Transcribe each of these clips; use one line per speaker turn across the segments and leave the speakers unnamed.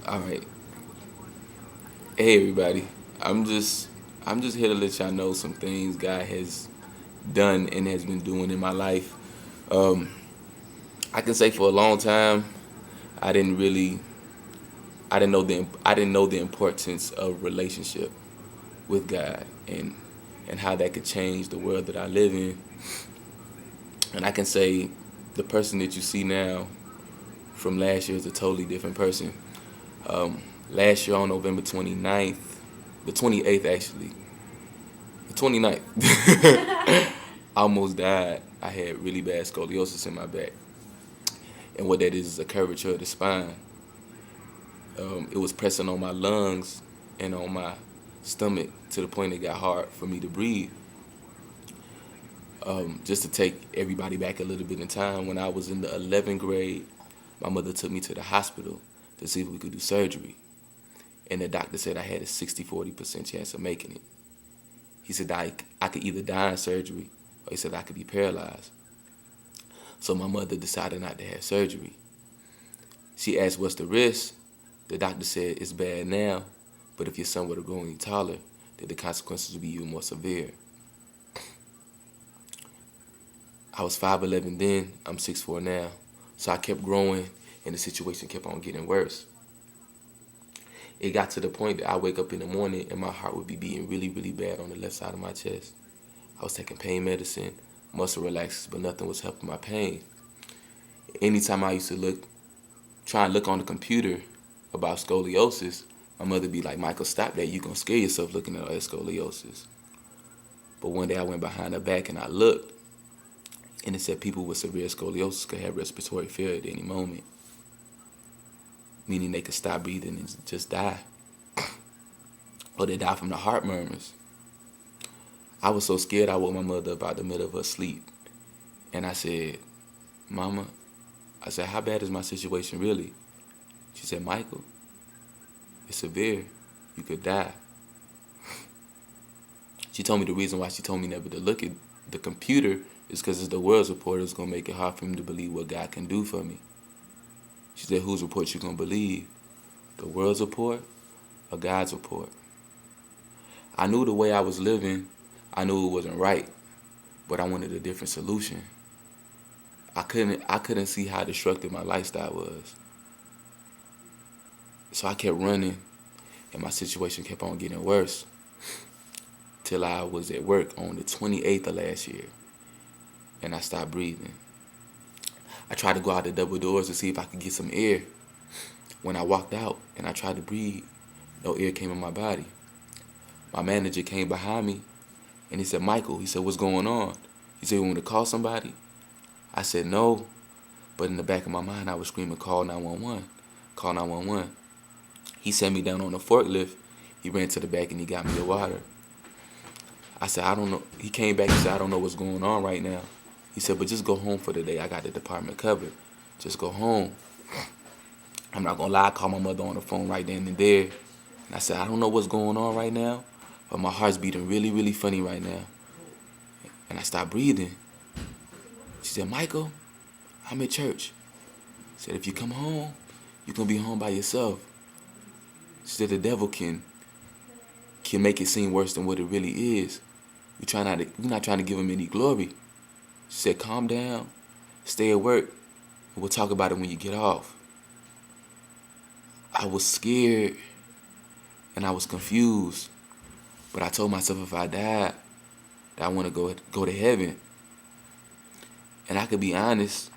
All right. Hey everybody. I'm just I'm just here to let y'all know some things God has done and has been doing in my life. Um, I can say for a long time I didn't really I didn't know the importance of relationship with God and how that could change the world that I live in. And I can say the person that you see now from last year is a totally different person. Last year on November 29th, the 28th actually, the 29th, I almost died. I had really bad scoliosis in my back. And what that is a curvature of the spine. It was pressing on my lungs and on my stomach to the point it got hard for me to breathe. Just to take everybody back a little bit in time, when I was in the 11th grade, my mother took me to the hospital to see if we could do surgery. And the doctor said I had a 60-40% chance of making it. He said I could either die in surgery or he said I could be paralyzed. So my mother decided not to have surgery. She asked, what's the risk? The doctor said, it's bad now, but if your son were to grow any taller, then the consequences would be even more severe. I was 5'11" then, I'm 6'4" now. So I kept growing and the situation kept on getting worse. It got to the point that I wake up in the morning and my heart would be beating really, really bad on the left side of my chest. I was taking pain medicine, muscle relaxers, but nothing was helping my pain. Anytime I used to try and look on the computer about scoliosis, my mother would be like, Michael, stop that. You're going to scare yourself looking at all that scoliosis. But one day I went behind her back and I looked, and it said people with severe scoliosis could have respiratory failure at any moment, meaning they could stop breathing and just die. Or they die from the heart murmurs. I was so scared I woke my mother up out the middle of her sleep. And I said, Mama, I said, how bad is my situation really? She said, Michael, it's severe. You could die. She told me the reason why she told me never to look at the computer is because it's the world's report. It's going to make it hard for me to believe what God can do for me. She said, whose report you going to believe? The world's report or God's report? I knew the way I was living, I knew it wasn't right, but I wanted a different solution. I couldn't see how destructive my lifestyle was. So I kept running, and my situation kept on getting worse till I was at work on the 28th of last year, and I stopped breathing. I tried to go out the double doors to see if I could get some air. When I walked out and I tried to breathe, no air came in my body. My manager came behind me, and he said, Michael, he said, what's going on? He said, you want me to call somebody? I said, no, but in the back of my mind, I was screaming, call 911, call 911. He sat me down on the forklift. He ran to the back and he got me the water. I said, I don't know. He came back and said, I don't know what's going on right now. He said, but just go home for the day. I got the department covered. Just go home. I'm not going to lie. I called my mother on the phone right then and there. And I said, I don't know what's going on right now, but my heart's beating really, really funny right now. And I stopped breathing. She said, Michael, I'm at church. She said, if you come home, you're going to be home by yourself. She said, the devil can make it seem worse than what it really is. We're not trying to give him any glory. She said, calm down, stay at work, and we'll talk about it when you get off. I was scared and I was confused, but I told myself if I died, that I want to go to heaven. And I could be honest,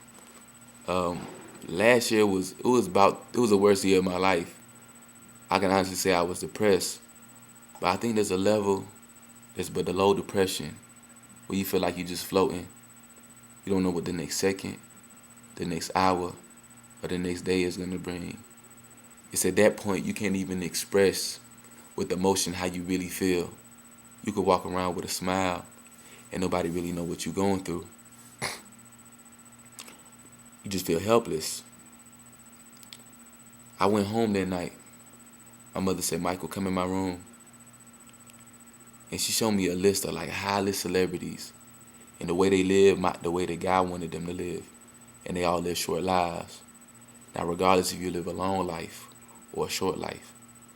last year was the worst year of my life. I can honestly say I was depressed, but I think there's a level that's below depression where you feel like you're just floating. You don't know what the next second, the next hour, or the next day is going to bring. It's at that point you can't even express with emotion how you really feel. You could walk around with a smile and nobody really know what you're going through. You just feel helpless. I went home that night. My mother said, Michael, come in my room. And she showed me a list of like high-list celebrities and the way they live, the way that God wanted them to live. And they all live short lives. Now, regardless if you live a long life or a short life.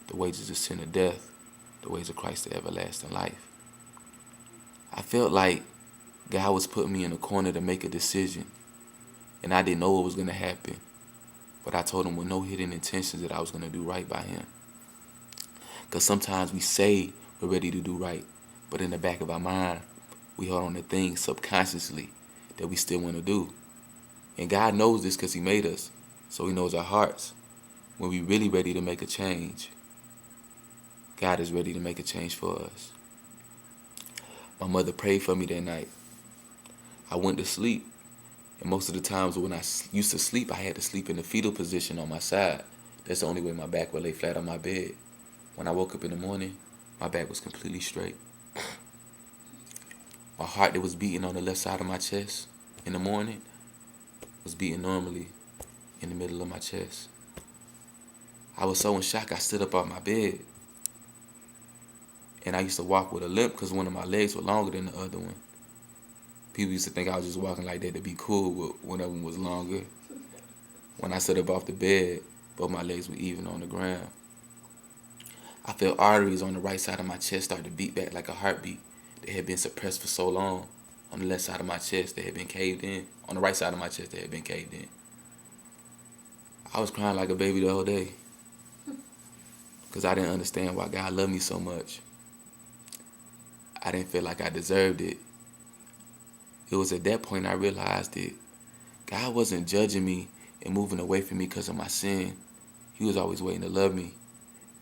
The wages of sin are death. The ways of Christ are everlasting life. I felt like God was putting me in a corner to make a decision, and I didn't know what was going to happen. But I told him with no hidden intentions that I was going to do right by him. Because sometimes we say we're ready to do right, but in the back of our mind, we hold on to things subconsciously that we still want to do. And God knows this because he made us, so he knows our hearts. When we're really ready to make a change, God is ready to make a change for us. My mother prayed for me that night. I went to sleep, and most of the times when I used to sleep, I had to sleep in the fetal position on my side. That's the only way my back would lay flat on my bed. When I woke up in the morning, my back was completely straight. My heart that was beating on the left side of my chest in the morning was beating normally in the middle of my chest. I was so in shock, I stood up off my bed. And I used to walk with a limp because one of my legs were longer than the other one. People used to think I was just walking like that to be cool, but one of them was longer. When I stood up off the bed, both my legs were even on the ground. I felt arteries on the right side of my chest start to beat back like a heartbeat that had been suppressed for so long. On the left side of my chest, they had been caved in. On the right side of my chest, they had been caved in. I was crying like a baby the whole day because I didn't understand why God loved me so much. I didn't feel like I deserved it. It was at that point I realized that God wasn't judging me and moving away from me because of my sin. He was always waiting to love me.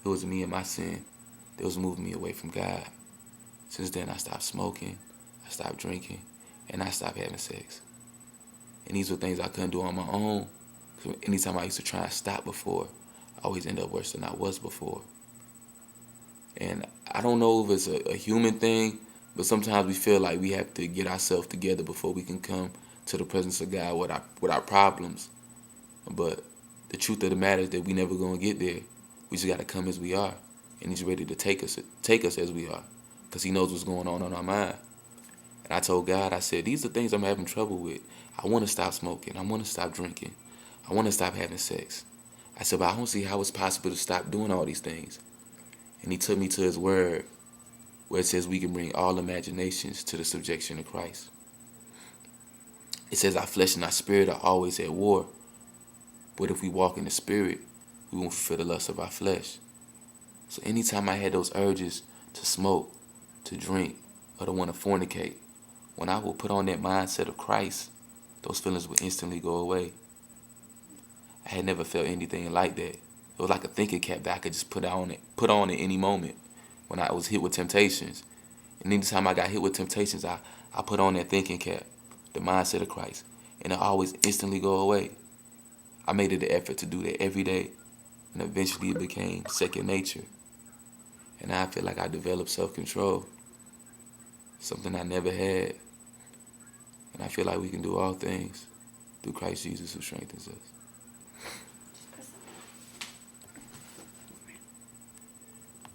It was me and my sin that was moving me away from God. Since then, I stopped smoking, I stopped drinking, and I stopped having sex. And these were things I couldn't do on my own. Anytime I used to try and stop before, I always end up worse than I was before. And I don't know if it's a human thing, but sometimes we feel like we have to get ourselves together before we can come to the presence of God with our problems. But the truth of the matter is that we never gonna get there. We just gotta come as we are, and he's ready to take us as we are, because he knows what's going on our mind. And I told God, I said, these are things I'm having trouble with. I want to stop smoking. I want to stop drinking. I want to stop having sex. I said, but I don't see how it's possible to stop doing all these things. And he took me to his word, where it says we can bring all imaginations to the subjection of Christ. It says our flesh and our spirit are always at war. But if we walk in the spirit, we won't fulfill the lust of our flesh. So anytime I had those urges to smoke, to drink, or to want to fornicate, when I would put on that mindset of Christ, those feelings would instantly go away. I had never felt anything like that. It was like a thinking cap that I could just put on at any moment when I was hit with temptations. And anytime I got hit with temptations, I put on that thinking cap, the mindset of Christ, and it always instantly go away. I made it an effort to do that every day, and eventually it became second nature. And I feel like I developed self-control, something I never had. And I feel like we can do all things through Christ Jesus who strengthens us.